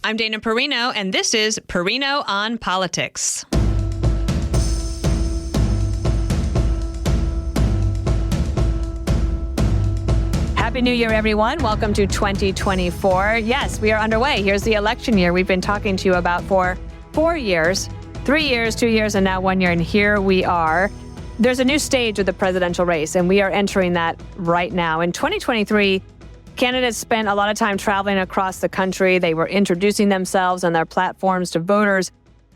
I'm Dana Perino, and this is Perino on Politics. Happy New Year, everyone. Welcome to 2024. Yes, we are underway. Here's the election year we've been talking to you about for 4 years, 3 years, 2 years, and now 1 year. And here we are. There's a new stage of the presidential race, and we are entering that right now. In 2023, candidates spent a lot of time traveling across the country. They were introducing themselves and their platforms to voters.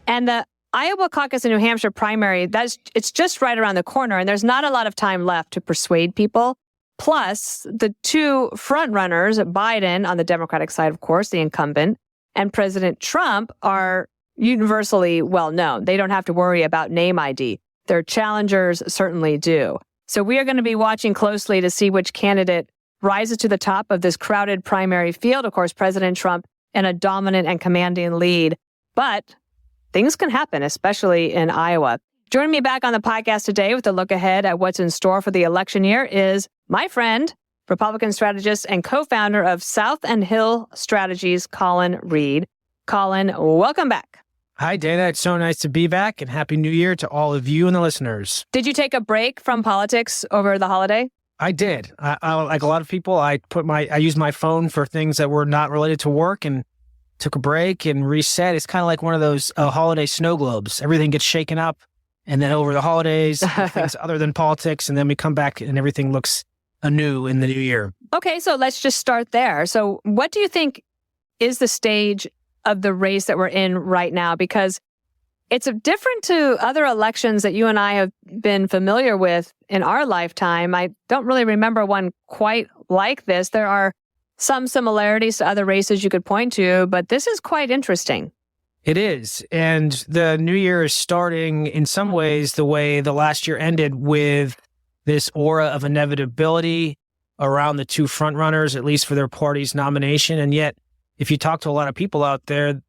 And the Iowa caucus and New Hampshire primary, it's just right around the corner, and there's not a lot of time left to persuade people. Plus, the two frontrunners, Biden on the Democratic side, of course, the incumbent, and President Trump are universally well known. They don't have to worry about name ID. Their challengers certainly do. So we are going to be watching closely to see which candidate rises to the top of this crowded primary field. Of course, President Trump in a dominant and commanding lead. But things can happen, especially in Iowa. Joining me back on the podcast today with a look ahead at what's in store for the election year is my friend, Republican strategist and co-founder of South and Hill Strategies, Colin Reed. Colin, welcome back. Hi, Dana. It's so nice to be back, and Happy New Year to all of you and the listeners. Did you take a break from politics over the holiday? I did. I like a lot of people, I used my phone for things that were not related to work and took a break and reset. It's kind of like one of those holiday snow globes. Everything gets shaken up, and then over the holidays, things other than politics, and then we come back and everything looks anew in the new year. Okay, so let's just start there. So what do you think is the stage of the race that we're in right now? Because it's different to other elections that you and I have been familiar with in our lifetime. I don't really remember one quite like this. There are some similarities to other races you could point to, but this is quite interesting. It is. And the new year is starting in some ways the way the last year ended, with this aura of inevitability around the two frontrunners, at least for their party's nomination. And yet, if you talk to a lot of people out there,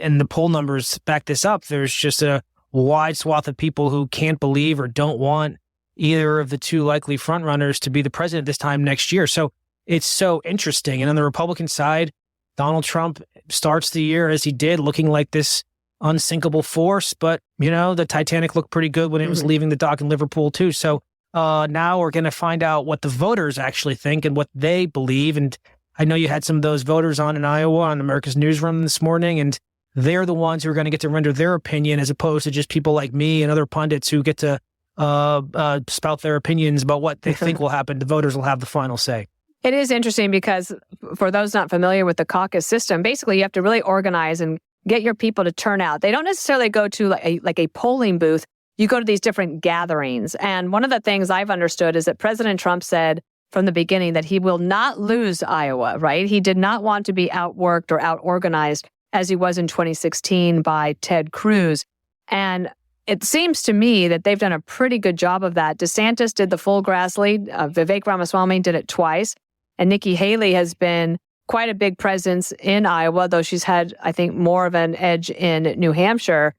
and the poll numbers back this up, there's just a wide swath of people who can't believe or don't want either of the two likely frontrunners to be the president this time next year. So it's so interesting. And on the Republican side, Donald Trump starts the year as he did, looking like this unsinkable force. But, you know, the Titanic looked pretty good when it was leaving the dock in Liverpool, too. So now we're going to find out what the voters actually think and what they believe. And I know you had some of those voters on in Iowa on America's Newsroom this morning, and they're the ones who are going to get to render their opinion, as opposed to just people like me and other pundits who get to spout their opinions about what they think will happen. The voters will have the final say. It is interesting because for those not familiar with the caucus system, basically you have to really organize and get your people to turn out. They don't necessarily go to like a polling booth. You go to these different gatherings. And one of the things I've understood is that President Trump said from the beginning that he will not lose Iowa, right? He did not want to be outworked or out-organized as he was in 2016 by Ted Cruz. And it seems to me that they've done a pretty good job of that. DeSantis did the full grass lead. Vivek Ramaswamy did it twice. And Nikki Haley has been quite a big presence in Iowa, though she's had, I think, more of an edge in New Hampshire.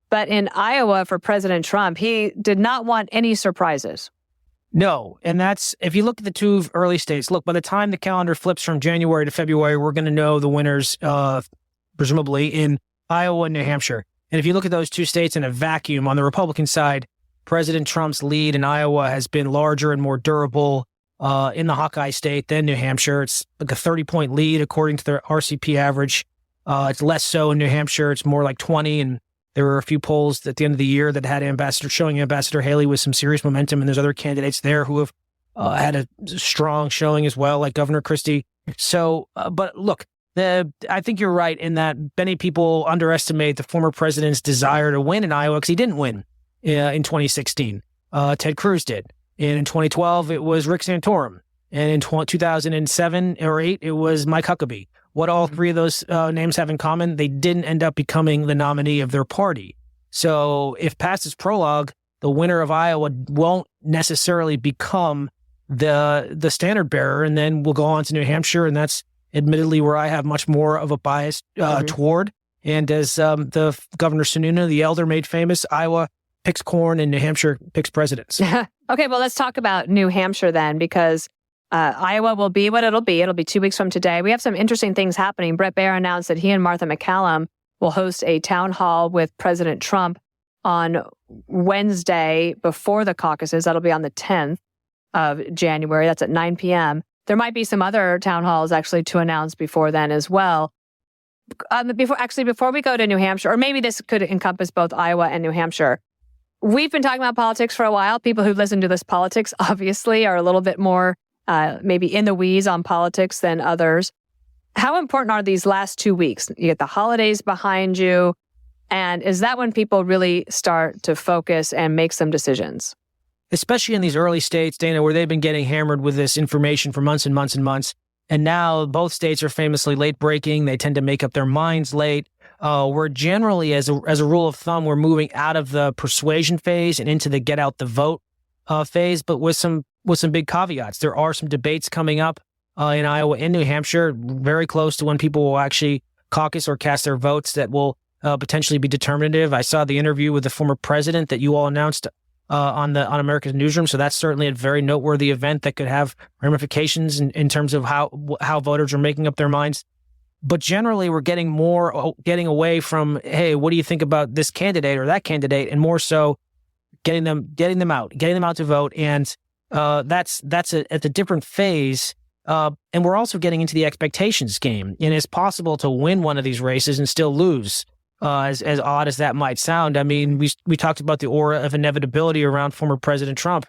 But in Iowa, for President Trump, he did not want any surprises. No. And that's, if you look at the two early states, look, by the time the calendar flips from January to February, we're going to know the winners, presumably in Iowa and New Hampshire. And if you look at those two states in a vacuum, on the Republican side, President Trump's lead in Iowa has been larger and more durable in the Hawkeye state than New Hampshire. It's like a 30-point lead according to their RCP average. It's less so in New Hampshire. It's more like 20, and there were a few polls at the end of the year that had Ambassador Haley with some serious momentum, and there's other candidates there who have had a strong showing as well, like Governor Christie. So, but look, I think you're right in that many people underestimate the former president's desire to win in Iowa, because he didn't win in 2016. Ted Cruz did. And in 2012, it was Rick Santorum. And in 2007 or 8, it was Mike Huckabee. What all three of those names have in common? They didn't end up becoming the nominee of their party. So if past is prologue, the winner of Iowa won't necessarily become the standard bearer. And then we'll go on to New Hampshire, and that's admittedly where I have much more of a bias toward. And as the Governor Sununu, the elder, made famous, Iowa picks corn and New Hampshire picks presidents. Okay, well, let's talk about New Hampshire then, because Iowa will be what it'll be. It'll be 2 weeks from today. We have some interesting things happening. Brett Baer announced that he and Martha McCallum will host a town hall with President Trump on Wednesday before the caucuses. That'll be on the 10th of January. That's at 9 p.m. There might be some other town halls actually to announce before then as well. Before we go to New Hampshire, or maybe this could encompass both Iowa and New Hampshire. We've been talking about politics for a while. People who listen to this politics obviously are a little bit more maybe in the weeds on politics than others. How important are these last 2 weeks? You get the holidays behind you. And is that when people really start to focus and make some decisions? Especially in these early states, Dana, where they've been getting hammered with this information for months and months and months. And now both states are famously late breaking. They tend to make up their minds late. We're generally, as a rule of thumb, we're moving out of the persuasion phase and into the get out the vote phase, but with some big caveats. There are some debates coming up in Iowa and New Hampshire, very close to when people will actually caucus or cast their votes that will potentially be determinative. I saw the interview with the former president that you all announced on America's Newsroom. So that's certainly a very noteworthy event that could have ramifications in terms of how voters are making up their minds. But generally, we're getting away from, hey, what do you think about this candidate or that candidate, and more so getting them out to vote. And that's at a different phase. And we're also getting into the expectations game. And it's possible to win one of these races and still lose. As odd as that might sound. I mean, we talked about the aura of inevitability around former President Trump.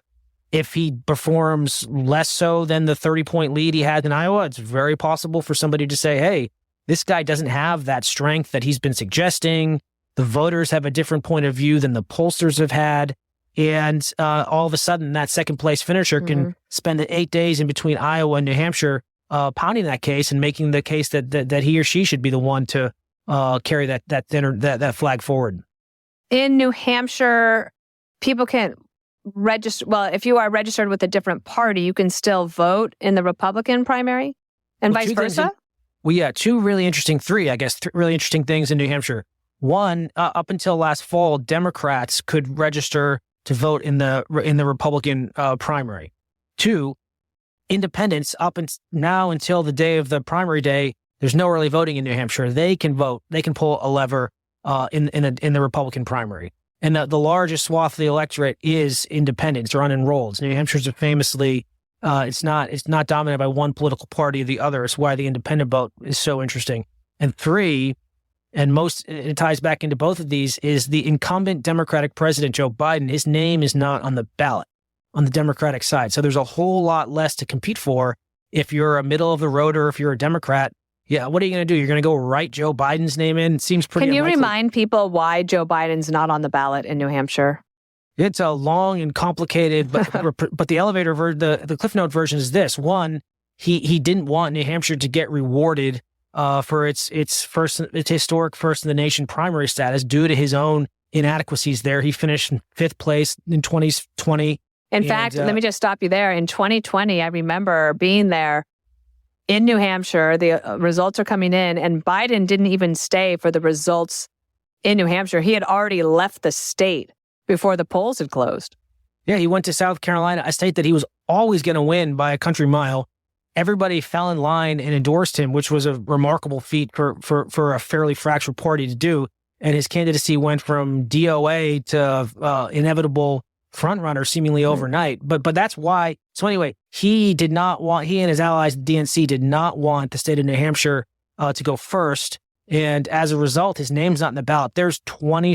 If he performs less so than the 30-point lead he had in Iowa, it's very possible for somebody to say, hey, this guy doesn't have that strength that he's been suggesting. The voters have a different point of view than the pollsters have had. And all of a sudden, that second place finisher can spend 8 days in between Iowa and New Hampshire pounding that case and making the case that he or she should be the one to carry that flag forward. In New Hampshire, people can register. Well, if you are registered with a different party, you can still vote in the Republican primary, and vice versa. Two really interesting, really interesting things in New Hampshire. One, up until last fall, Democrats could register to vote in the Republican primary. Two, independents now until the day of the primary day. There's no early voting in New Hampshire. They can vote. They can pull a lever in the Republican primary. And the largest swath of the electorate is independents or unenrolled. New Hampshire's famously, it's not dominated by one political party or the other. It's why the independent vote is so interesting. And three, and it ties back into both of these, is the incumbent Democratic president, Joe Biden. His name is not on the ballot on the Democratic side. So there's a whole lot less to compete for if you're a middle of the road or if you're a Democrat. Yeah, what are you going to do? You're going to go write Joe Biden's name in? It seems pretty unlikely. Can you remind people why Joe Biden's not on the ballot in New Hampshire? It's a long and complicated, but the elevator the Cliff Note version is this. One, he didn't want New Hampshire to get rewarded for its historic first in the nation primary status due to his own inadequacies there. He finished in 5th place in 2020. In fact, let me just stop you there. In 2020, I remember being there in New Hampshire. The results are coming in, and Biden didn't even stay for the results in New Hampshire. He had already left the state before the polls had closed. Yeah, he went to South Carolina, a state that he was always going to win by a country mile. Everybody fell in line and endorsed him, which was a remarkable feat for a fairly fractured party to do. And his candidacy went from DOA to inevitable frontrunner seemingly overnight. But that's why. So anyway, he and his allies, the DNC, did not want the state of New Hampshire to go first. And as a result, his name's not in the ballot. There's 20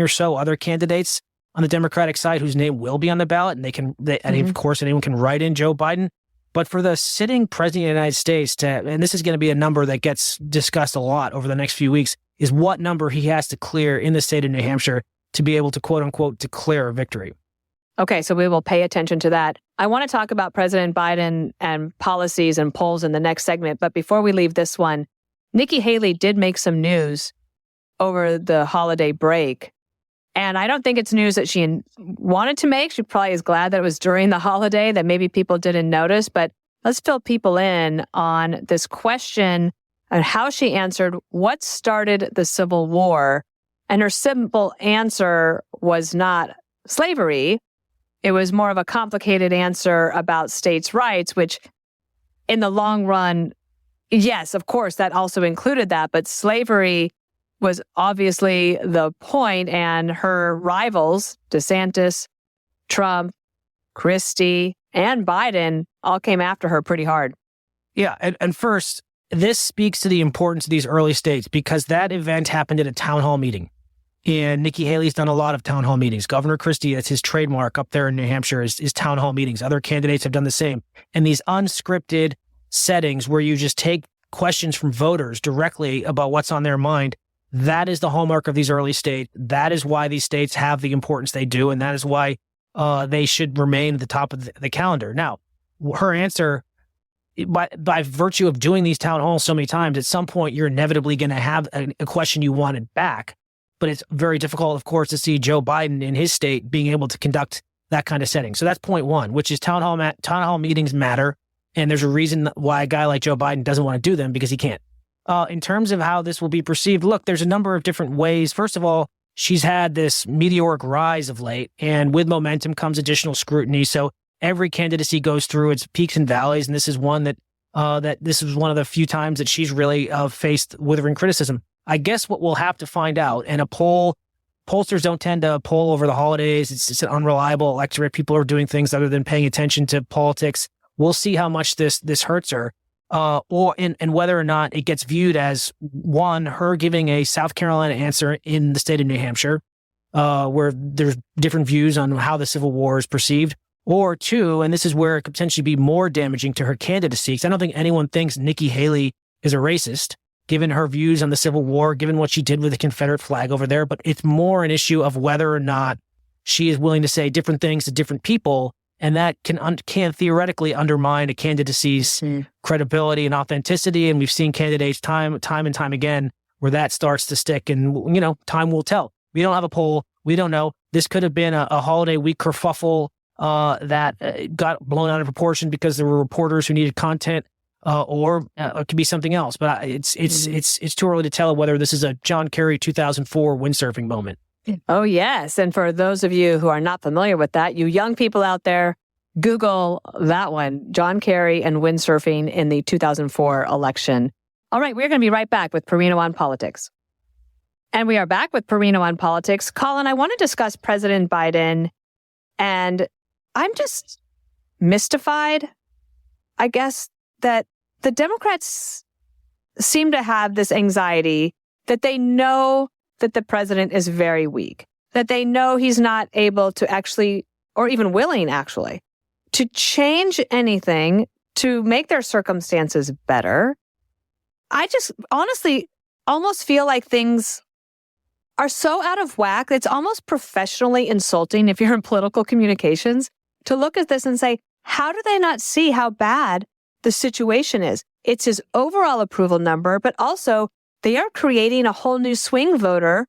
or so other candidates on the Democratic side whose name will be on the ballot, and of course anyone can write in Joe Biden. But for the sitting president of the United States and this is going to be a number that gets discussed a lot over the next few weeks, is what number he has to clear in the state of New Hampshire to be able to, quote unquote, declare a victory. Okay, so we will pay attention to that. I want to talk about President Biden and policies and polls in the next segment. But before we leave this one, Nikki Haley did make some news over the holiday break. And I don't think it's news that she wanted to make. She probably is glad that it was during the holiday that maybe people didn't notice. But let's fill people in on this question and how she answered what started the Civil War. And her simple answer was not slavery. it was more of a complicated answer about states' rights, which in the long run, yes, of course, that also included that. But slavery was obviously the point, and her rivals, DeSantis, Trump, Christie, and Biden all came after her pretty hard. Yeah. And first, this speaks to the importance of these early states because that event happened at a town hall meeting. And Nikki Haley's done a lot of town hall meetings. Governor Christie, that's his trademark up there in New Hampshire, is town hall meetings. Other candidates have done the same. And these unscripted settings where you just take questions from voters directly about what's on their mind, that is the hallmark of these early states. That is why these states have the importance they do, and that is why they should remain at the top of the calendar. Now, her answer, by virtue of doing these town halls so many times, at some point you're inevitably going to have a question you wanted back. But it's very difficult, of course, to see Joe Biden in his state being able to conduct that kind of setting. So that's point one, which is town hall meetings matter. And there's a reason why a guy like Joe Biden doesn't want to do them, because he can't. In terms of how this will be perceived, look, there's a number of different ways. First of all, she's had this meteoric rise of late, and with momentum comes additional scrutiny. So every candidacy goes through its peaks and valleys, and this is one that this is one of the few times that she's really faced withering criticism. I guess what we'll have to find out, and pollsters don't tend to poll over the holidays. It's an unreliable electorate. People are doing things other than paying attention to politics. We'll see how much this hurts her, and whether or not it gets viewed as, one, her giving a South Carolina answer in the state of New Hampshire, where there's different views on how the Civil War is perceived, or two, and this is where it could potentially be more damaging to her candidacy, because I don't think anyone thinks Nikki Haley is a racist, given her views on the Civil War, given what she did with the Confederate flag over there, but it's more an issue of whether or not she is willing to say different things to different people, and that can theoretically undermine a candidacy's credibility and authenticity. And we've seen candidates time and time again where that starts to stick. And, time will tell. We don't have a poll. We don't know. This could have been a holiday week kerfuffle that got blown out of proportion because there were reporters who needed content, or it could be something else. But it's too early to tell whether this is a John Kerry 2004 windsurfing moment. Oh, yes. And for those of you who are not familiar with that, you young people out there, Google that one, John Kerry and windsurfing in the 2004 election. All right, we're going to be right back with Perino on Politics. And we are back with Perino on Politics. Colin, I want to discuss President Biden, and I'm just mystified, I guess, that the Democrats seem to have this anxiety that they know that the president is very weak, that they know he's not able to actually, or even willing actually, to change anything to make their circumstances better. I just honestly almost feel like things are so out of whack. It's almost professionally insulting if you're in political communications to look at this and say, how do they not see how bad the situation is? It's his overall approval number, but also they are creating a whole new swing voter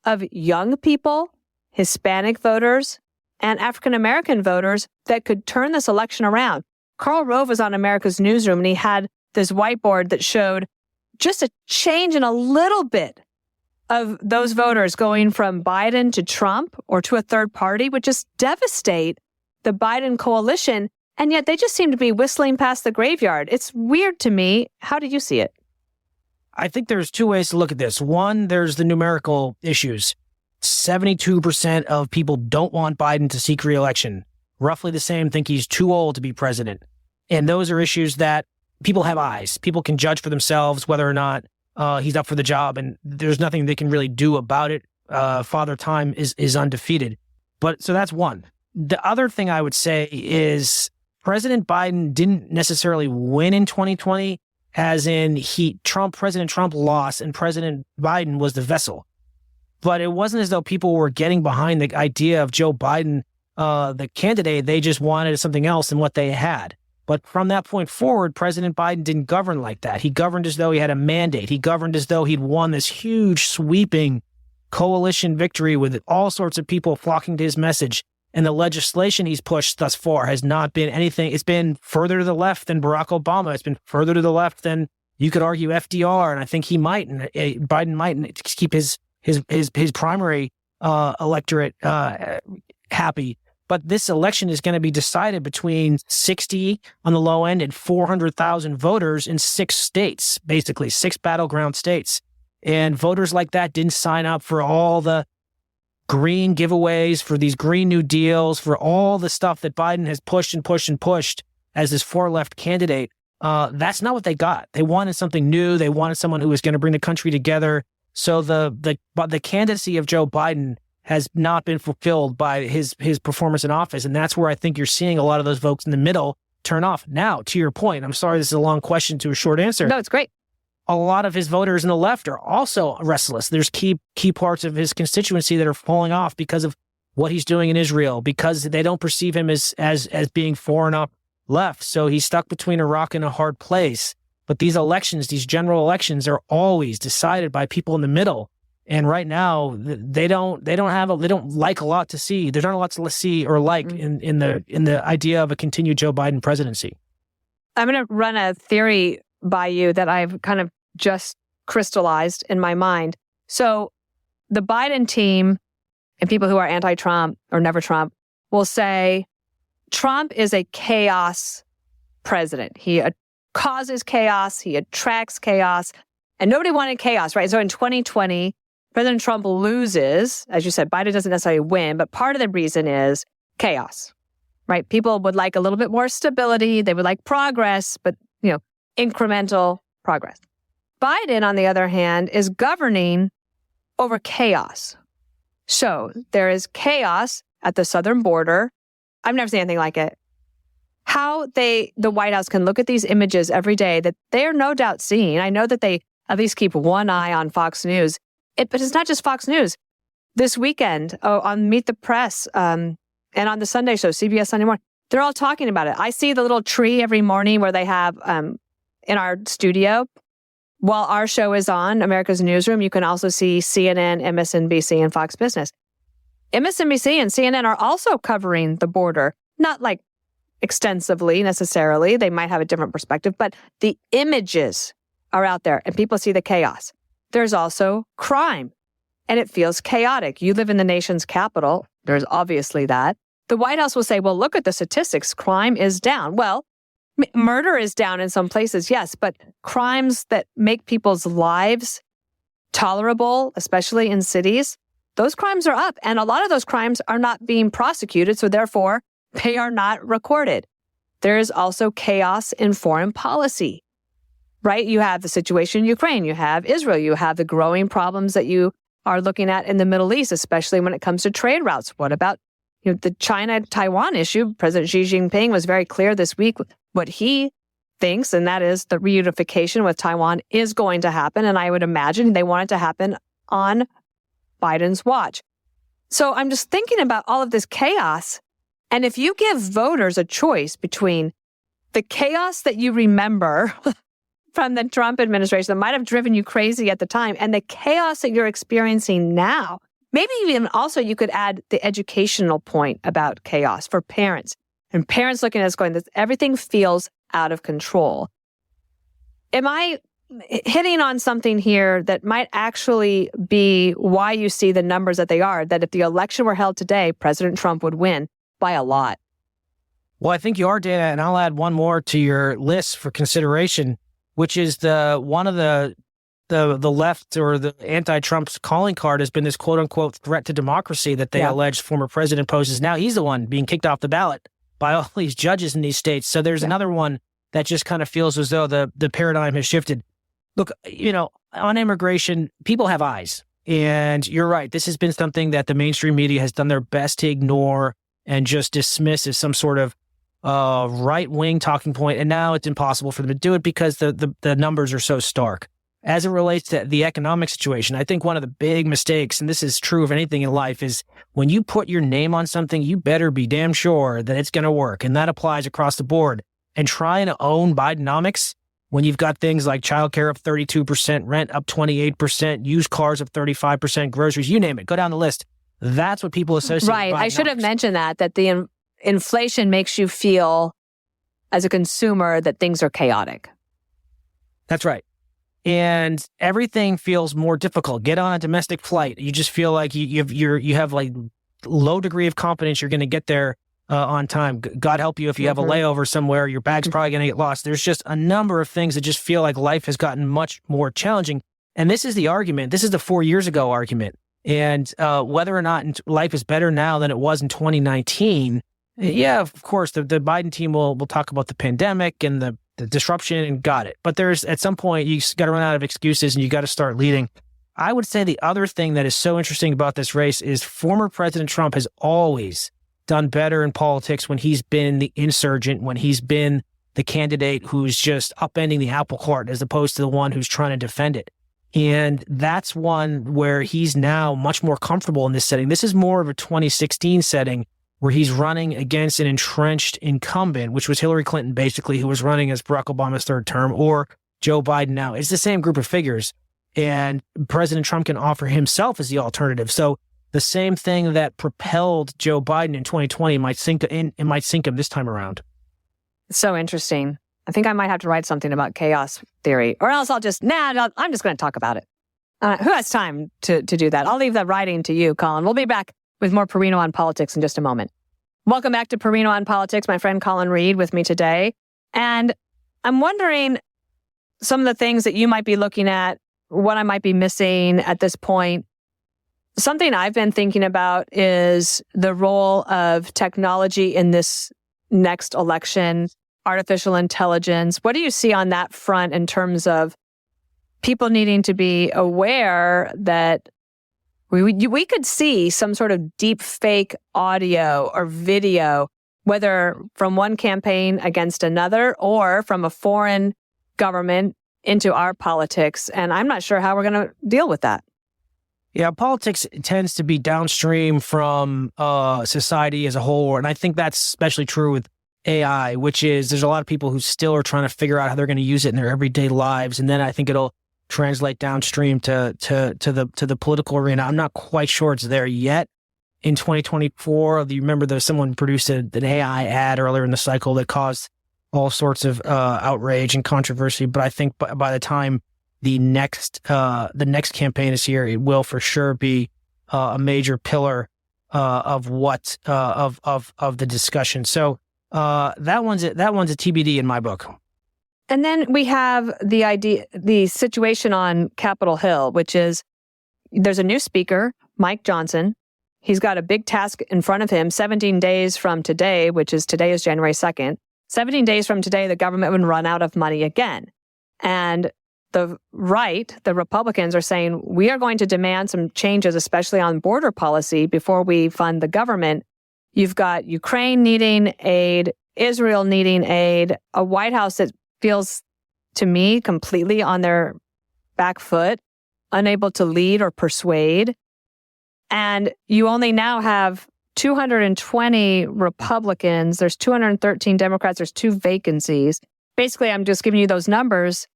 of young people, Hispanic voters, and African-American voters that could turn this election around. Karl Rove was on America's Newsroom, and he had this whiteboard that showed just a change in a little bit of those voters going from Biden to Trump or to a third party would just devastate the Biden coalition. And yet they just seem to be whistling past the graveyard. It's weird to me. How do you see it? I think there's two ways to look at this. One, there's the numerical issues. 72% of people don't want Biden to seek re-election. Roughly the same think he's too old to be president. And those are issues that people have eyes. People can judge for themselves whether or not he's up for the job, and there's nothing they can really do about it. Father Time is undefeated. But so that's one. The other thing I would say is President Biden didn't necessarily win in 2020, as in President Trump lost and President Biden was the vessel. But it wasn't as though people were getting behind the idea of Joe Biden, the candidate. They just wanted something else than what they had. But from that point forward, President Biden didn't govern like that. He governed as though he had a mandate. He governed as though he'd won this huge, sweeping coalition victory with all sorts of people flocking to his message. And the legislation he's pushed thus far has not been anything. It's been further to the left than Barack Obama. It's been further to the left than, you could argue, FDR. And I think he might, and Biden might keep his primary electorate happy. But this election is going to be decided between 60 on the low end and 400,000 voters in 6 states, basically 6 battleground states. And voters like that didn't sign up for all the green giveaways, for these Green New Deals, for all the stuff that Biden has pushed and pushed and pushed as this far left candidate. That's not what they got. They wanted something new. They wanted someone who was going to bring the country together. So the candidacy of Joe Biden has not been fulfilled by his performance in office. And that's where I think you're seeing a lot of those folks in the middle turn off. Now, to your point, I'm sorry this is a long question to a short answer. No, it's great. A lot of his voters in the left are also restless. There's key parts of his constituency that are falling off because of what he's doing in Israel, because they don't perceive him as being far enough left. So he's stuck between a rock and a hard place. But these elections, these general elections, are always decided by people in the middle. And right now, they don't like a lot to see. There's not a lot to see or like in the idea of a continued Joe Biden presidency. I'm going to run a theory by you that I've kind of just crystallized in my mind. So the Biden team and people who are anti-Trump or never Trump will say Trump is a chaos president. He causes chaos. He attracts chaos. And nobody wanted chaos, right? So in 2020, President Trump loses. As you said, Biden doesn't necessarily win, but part of the reason is chaos, right? People would like a little bit more stability. They would like progress, but, incremental progress. Biden, on the other hand, is governing over chaos. So there is chaos at the southern border. I've never seen anything like it. How the White House can look at these images every day that they are no doubt seeing. I know that they at least keep one eye on Fox News. But it's not just Fox News. This weekend on Meet the Press and on the Sunday show, CBS Sunday Morning, they're all talking about it. I see the little tree every morning where they have in our studio. While our show is on, America's Newsroom, you can also see CNN, MSNBC, and Fox Business. MSNBC and CNN are also covering the border, not like extensively necessarily. They might have a different perspective, but the images are out there and people see the chaos. There's also crime, and it feels chaotic. You live in the nation's capital. There's obviously that. The White House will say, well, look at the statistics. Crime is down. Well, murder is down in some places, yes, but crimes that make people's lives tolerable, especially in cities, those crimes are up. And a lot of those crimes are not being prosecuted, so therefore, they are not recorded. There is also chaos in foreign policy. Right? You have the situation in Ukraine, you have Israel, you have the growing problems that you are looking at in the Middle East, especially when it comes to trade routes. What about the China-Taiwan issue? President Xi Jinping was very clear this week what he thinks, and that is the reunification with Taiwan is going to happen. And I would imagine they want it to happen on Biden's watch. So I'm just thinking about all of this chaos. And if you give voters a choice between the chaos that you remember from the Trump administration that might have driven you crazy at the time and the chaos that you're experiencing now, maybe even also you could add the educational point about chaos for parents. And parents looking at us going, everything feels out of control. Am I hitting on something here that might actually be why you see the numbers that they are, that if the election were held today, President Trump would win by a lot? Well, I think you are, Dana, and I'll add one more to your list for consideration, which is one of the left or the anti-Trump's calling card has been this quote-unquote threat to democracy that they alleged former president poses. Now he's the one being kicked off the ballot by all these judges in these states. So there's another one that just kind of feels as though the paradigm has shifted. Look, on immigration, people have eyes. And you're right. This has been something that the mainstream media has done their best to ignore and just dismiss as some sort of right-wing talking point. And now it's impossible for them to do it because the numbers are so stark. As it relates to the economic situation, I think one of the big mistakes, and this is true of anything in life, is when you put your name on something, you better be damn sure that it's going to work. And that applies across the board. And trying to own Bidenomics when you've got things like childcare up 32%, rent up 28%, used cars up 35%, groceries, you name it, go down the list. That's what people associate with Bidenomics. Right. I should have mentioned that the inflation makes you feel as a consumer that things are chaotic. That's right. And everything feels more difficult. Get on a domestic flight. You just feel like you have like low degree of confidence you're going to get there on time. God help you if you have a layover somewhere, your bag's probably going to get lost. There's just a number of things that just feel like life has gotten much more challenging. And this is the argument. This is the 4 years ago argument. And whether or not life is better now than it was in 2019, yeah, of course, the Biden team will talk about the pandemic and the disruption and got it. But there's at some point, you got to run out of excuses and you got to start leading. I would say the other thing that is so interesting about this race is former President Trump has always done better in politics when he's been the insurgent, when he's been the candidate who's just upending the apple cart as opposed to the one who's trying to defend it. And that's one where he's now much more comfortable in this setting. This is more of a 2016 setting where he's running against an entrenched incumbent, which was Hillary Clinton, basically, who was running as Barack Obama's third term, or Joe Biden now. It's the same group of figures. And President Trump can offer himself as the alternative. So the same thing that propelled Joe Biden in 2020 might sink him this time around. So interesting. I think I might have to write something about chaos theory, or else I'm just going to talk about it. Who has time to do that? I'll leave the writing to you, Colin. We'll be back with more Perino on Politics in just a moment. Welcome back to Perino on Politics. My friend Colin Reed with me today. And I'm wondering some of the things that you might be looking at, what I might be missing at this point. Something I've been thinking about is the role of technology in this next election, artificial intelligence. What do you see on that front in terms of people needing to be aware that we could see some sort of deep fake audio or video, whether from one campaign against another or from a foreign government into our politics. And I'm not sure how we're going to deal with that. Yeah, politics tends to be downstream from society as a whole. And I think that's especially true with AI, which is there's a lot of people who still are trying to figure out how they're going to use it in their everyday lives. And then I think it'll translate downstream to the political arena. I'm not quite sure it's there yet. In 2024, you remember there's someone produced an AI ad earlier in the cycle that caused all sorts of outrage and controversy. But I think by the time the next campaign is here, it will for sure be a major pillar of what of the discussion. So that one's a TBD in my book. And then we have the situation on Capitol Hill, which is there's a new speaker, Mike Johnson. He's got a big task in front of him. 17 days from today, today is January 2nd. 17 days from today, the government would run out of money again. And the Republicans are saying, we are going to demand some changes, especially on border policy, before we fund the government. You've got Ukraine needing aid, Israel needing aid, a White House that feels, to me, completely on their back foot, unable to lead or persuade. And you only now have 220 Republicans. There's 213 Democrats. There's 2 vacancies. Basically, I'm just giving you those numbers,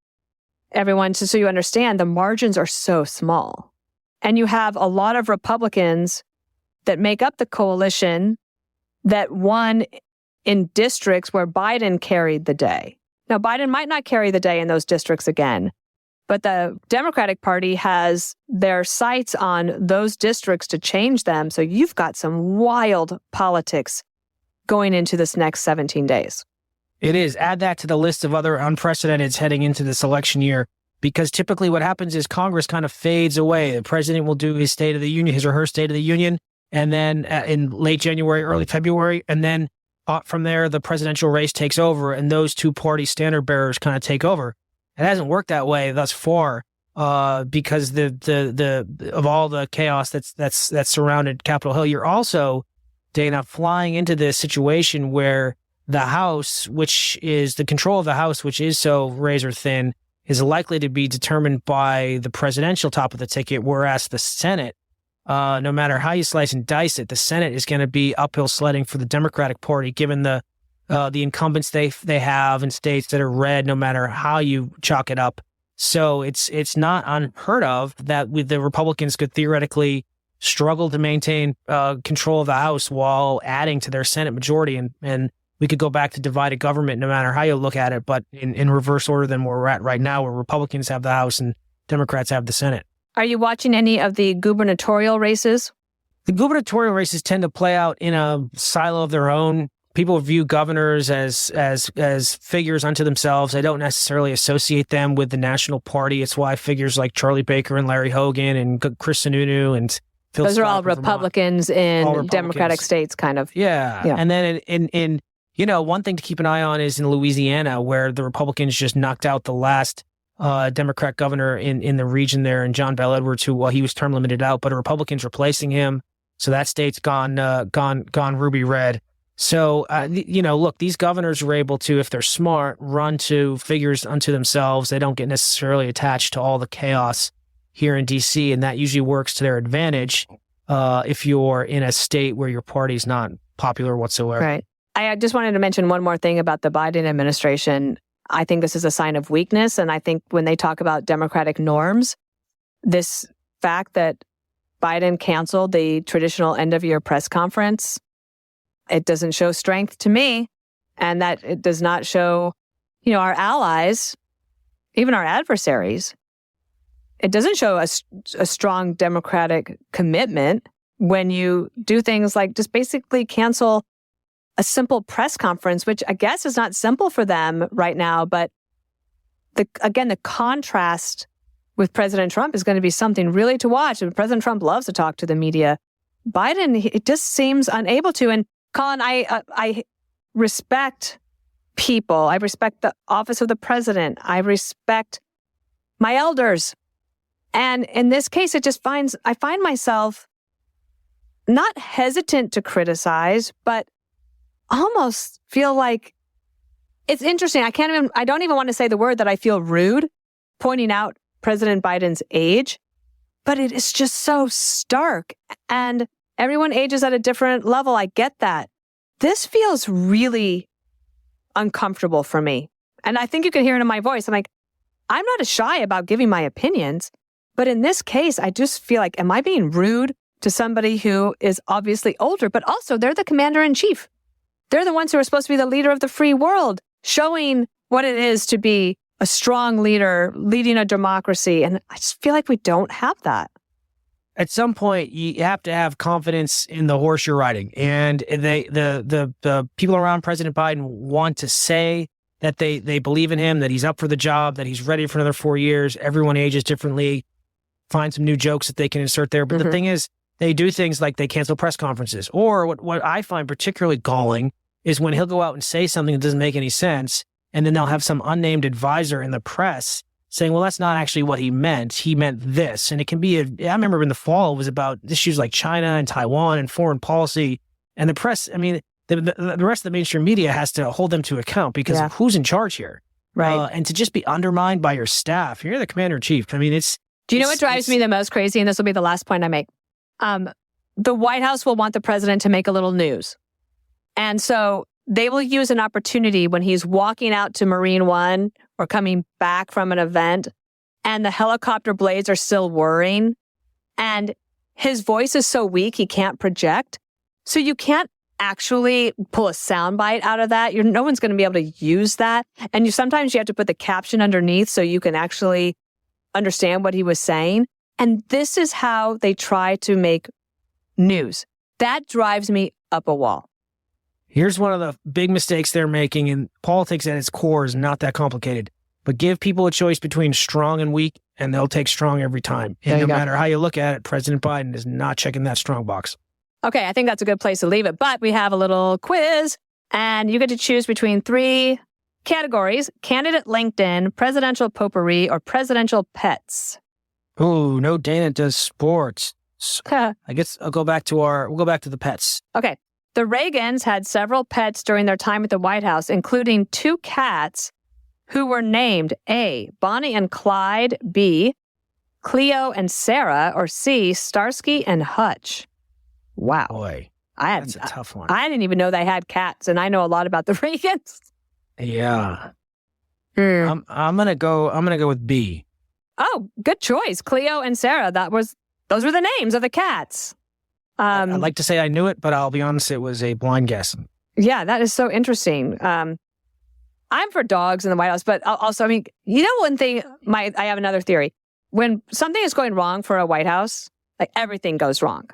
everyone, so you understand the margins are so small. And you have a lot of Republicans that make up the coalition that won in districts where Biden carried the day. Now, Biden might not carry the day in those districts again, but the Democratic Party has their sights on those districts to change them. So you've got some wild politics going into this next 17 days. It is. Add that to the list of other unprecedenteds heading into this election year, because typically what happens is Congress kind of fades away. The president will do his State of the Union, his or her State of the Union, and then in late January, early February, and then from there, the presidential race takes over, and those two party standard bearers kind of take over. It hasn't worked that way thus far because of all the chaos that's surrounded Capitol Hill. You're also, Dana, flying into this situation where the House, which is the control of the House, which is so razor thin, is likely to be determined by the presidential top of the ticket, whereas the Senate, no matter how you slice and dice it, the Senate is going to be uphill sledding for the Democratic Party, given the incumbents they have in states that are red, no matter how you chalk it up. So it's not unheard of that the Republicans could theoretically struggle to maintain control of the House while adding to their Senate majority, and we could go back to divided government no matter how you look at it, but in reverse order than where we're at right now, where Republicans have the House and Democrats have the Senate. Are you watching any of the gubernatorial races? The gubernatorial races tend to play out in a silo of their own. People view governors as figures unto themselves. They don't necessarily associate them with the national party. It's why figures like Charlie Baker and Larry Hogan and Chris Sununu and Phil Those Scott are all Republicans in Democratic states, kind of. Yeah. And then in one thing to keep an eye on is in Louisiana, where the Republicans just knocked out the last Democrat governor in the region there, and John Bel Edwards, who, he was term limited out, but a Republican's replacing him. So that state's gone ruby red. So, look, these governors are able to, if they're smart, run to figures unto themselves. They don't get necessarily attached to all the chaos here in D.C., and that usually works to their advantage if you're in a state where your party's not popular whatsoever. Right. I just wanted to mention one more thing about the Biden administration. I think this is a sign of weakness, and I think when they talk about Democratic norms, this fact that Biden canceled the traditional end-of-year press conference, it doesn't show strength to me, and that it does not show, our allies, even our adversaries. It doesn't show a strong Democratic commitment when you do things like just basically cancel a simple press conference, which I guess is not simple for them right now. But the contrast with President Trump is going to be something really to watch. And President Trump loves to talk to the media. Biden, it just seems unable to. And Colin, I respect people. I respect the office of the president. I respect my elders. And in this case, I find myself not hesitant to criticize, but almost feel like it's interesting. I don't even want to say the word that I feel rude pointing out President Biden's age, but it is just so stark. And everyone ages at a different level. I get that. This feels really uncomfortable for me. And I think you can hear it in my voice. I'm like, I'm not as shy about giving my opinions, but in this case, I just feel like, am I being rude to somebody who is obviously older, but also they're the commander in chief. They're the ones who are supposed to be the leader of the free world, showing what it is to be a strong leader, leading a democracy. And I just feel like we don't have that. At some point, you have to have confidence in the horse you're riding. And the people around President Biden want to say that they believe in him, that he's up for the job, that he's ready for another 4 years. Everyone ages differently. Find some new jokes that they can insert there. But the thing is, they do things like they cancel press conferences. Or what I find particularly galling is when he'll go out and say something that doesn't make any sense, and then they'll have some unnamed advisor in the press saying, well, that's not actually what he meant. He meant this. And it can be, I remember in the fall, it was about issues like China and Taiwan and foreign policy. And the press, the rest of the mainstream media has to hold them to account because of who's in charge here. Right. And to just be undermined by your staff. You're the commander in chief. Do you know what drives me the most crazy? And this will be the last point I make. The White House will want the president to make a little news. And so they will use an opportunity when he's walking out to Marine One or coming back from an event and the helicopter blades are still whirring and his voice is so weak he can't project. So you can't actually pull a soundbite out of that. No one's going to be able to use that. And sometimes you have to put the caption underneath so you can actually understand what he was saying. And this is how they try to make news. That drives me up a wall. Here's one of the big mistakes they're making, and politics at its core is not that complicated. But give people a choice between strong and weak, and they'll take strong every time. And no matter how you look at it, President Biden is not checking that strong box. Okay, I think that's a good place to leave it. But we have a little quiz, and you get to choose between 3 categories: candidate LinkedIn, presidential potpourri, or presidential pets. Oh, no, Dana does sports. I guess we'll go back to the pets. Okay. The Reagans had several pets during their time at the White House, including 2 cats who were named A, Bonnie and Clyde, B, Cleo and Sarah, or C, Starsky and Hutch. Wow. Boy, that's a tough one. I didn't even know they had cats, and I know a lot about the Reagans. Yeah. I'm gonna go with B. Oh, good choice. Cleo and Sarah. Those were the names of the cats. I'd like to say I knew it, but I'll be honest, it was a blind guess. Yeah, that is so interesting. I'm for dogs in the White House, but also, one thing, I have another theory. When something is going wrong for a White House, like everything goes wrong.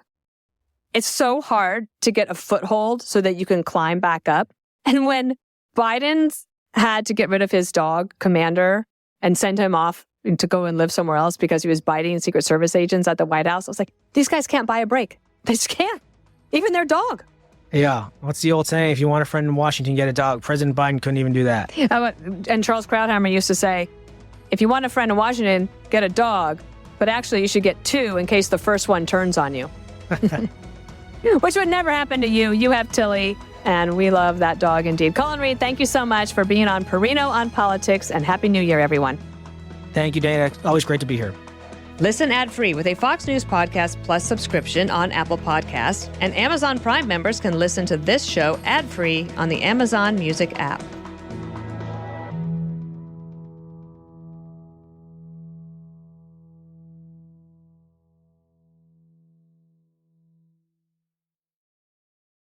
It's so hard to get a foothold so that you can climb back up. And when Biden's had to get rid of his dog, Commander, and send him off to go and live somewhere else because he was biting Secret Service agents at the White House, I was like, these guys can't buy a break. They just can't. Even their dog. Yeah. What's the old saying? If you want a friend in Washington, get a dog. President Biden couldn't even do that. And Charles Krauthammer used to say, if you want a friend in Washington, get a dog. But actually, you should get two in case the first one turns on you. Which would never happen to you. You have Tilly, and we love that dog indeed. Colin Reed, thank you so much for being on Perino on Politics, and Happy New Year, everyone. Thank you, Dana. Always great to be here. Listen ad-free with a Fox News Podcast Plus subscription on Apple Podcasts, and Amazon Prime members can listen to this show ad-free on the Amazon Music app.